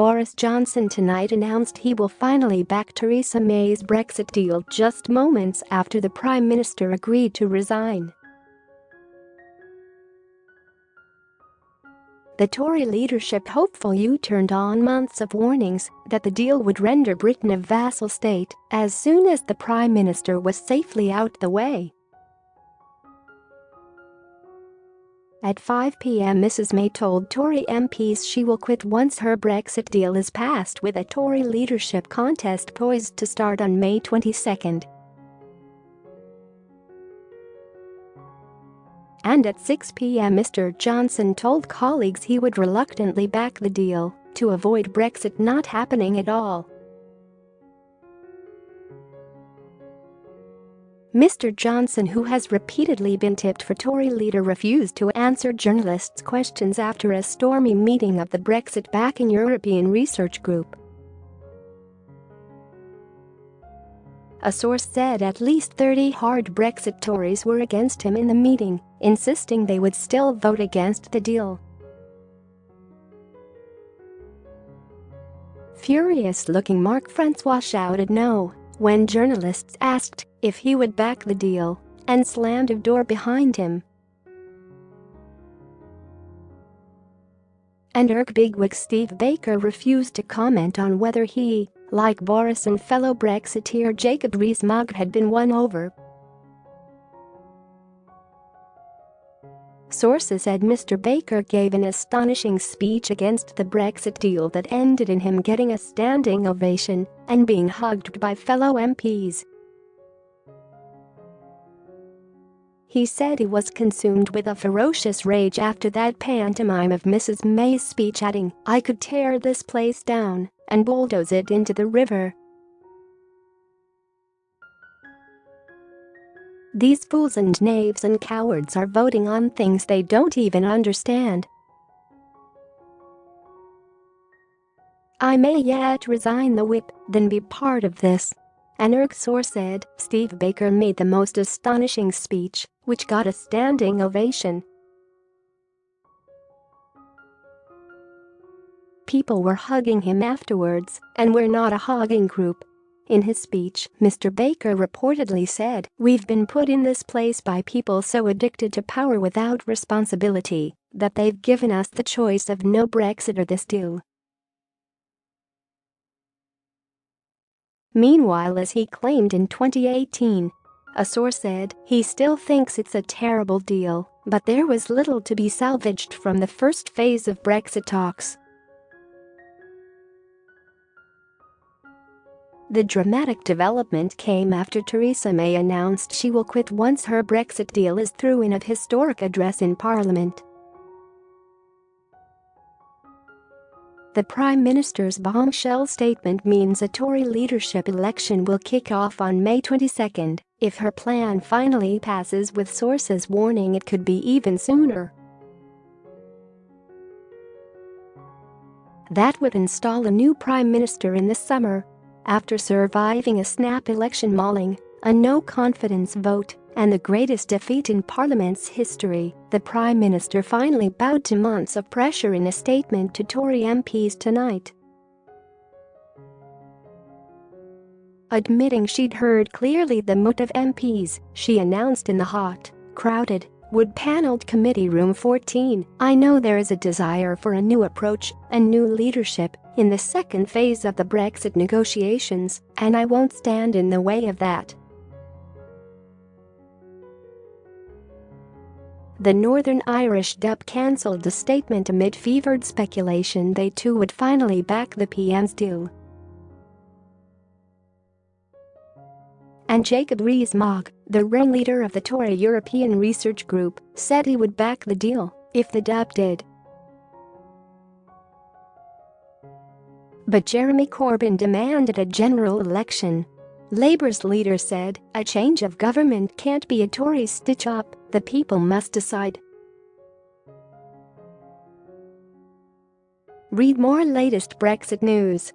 Boris Johnson tonight announced he will finally back Theresa May's Brexit deal just moments after the Prime Minister agreed to resign. The Tory leadership hopeful U-turned on months of warnings that the deal would render Britain a vassal state as soon as the Prime Minister was safely out the way. At 5 p.m. Mrs May told Tory MPs she will quit once her Brexit deal is passed, with a Tory leadership contest poised to start on May 22. And at 6 p.m. Mr Johnson told colleagues he would reluctantly back the deal to avoid Brexit not happening at all. Mr Johnson, who has repeatedly been tipped for Tory leader, refused to answer journalists' questions after a stormy meeting of the Brexit-backing European Research Group. A source said at least 30 Hard Brexit Tories were against him in the meeting, insisting they would still vote against the deal. Furious-looking Mark Francois shouted no when journalists asked if he would back the deal and slammed a door behind him. And ERG bigwig Steve Baker refused to comment on whether he, like Boris and fellow Brexiteer Jacob Rees-Mogg, had been won over. Sources said Mr Baker gave an astonishing speech against the Brexit deal that ended in him getting a standing ovation and being hugged by fellow MPs. He said he was consumed with a ferocious rage after that pantomime of Mrs May's speech, adding, "I could tear this place down and bulldoze it into the river. These fools and knaves and cowards are voting on things they don't even understand. I may yet resign the whip than be part of this." An ERG source said Steve Baker made the most astonishing speech, which got a standing ovation. People were hugging him afterwards, and we're not a hugging group. In his speech, Mr Baker reportedly said, "We've been put in this place by people so addicted to power without responsibility that they've given us the choice of no Brexit or this deal." Meanwhile, as he claimed in 2018, a source said he still thinks it's a terrible deal, but there was little to be salvaged from the first phase of Brexit talks. The dramatic development came after Theresa May announced she will quit once her Brexit deal is through in a historic address in Parliament. The Prime Minister's bombshell statement means a Tory leadership election will kick off on May 22 if her plan finally passes, with sources warning it could be even sooner. That would install a new Prime Minister in the summer. After surviving a snap election mauling, a no-confidence vote, and the greatest defeat in Parliament's history, the Prime Minister finally bowed to months of pressure in a statement to Tory MPs tonight. Admitting she'd heard clearly the mood of MPs, she announced in the hot, crowded, wood-panelled Committee Room 14, "I know there is a desire for a new approach and new leadership in the second phase of the Brexit negotiations, and I won't stand in the way of that." The Northern Irish DUP cancelled a statement amid fevered speculation they too would finally back the PM's deal. And Jacob Rees-Mogg, the ringleader of the Tory European Research Group, said he would back the deal if the DUP did. But Jeremy Corbyn demanded a general election. Labour's leader said, "A change of government can't be a Tory stitch-up, the people must decide." Read more latest Brexit news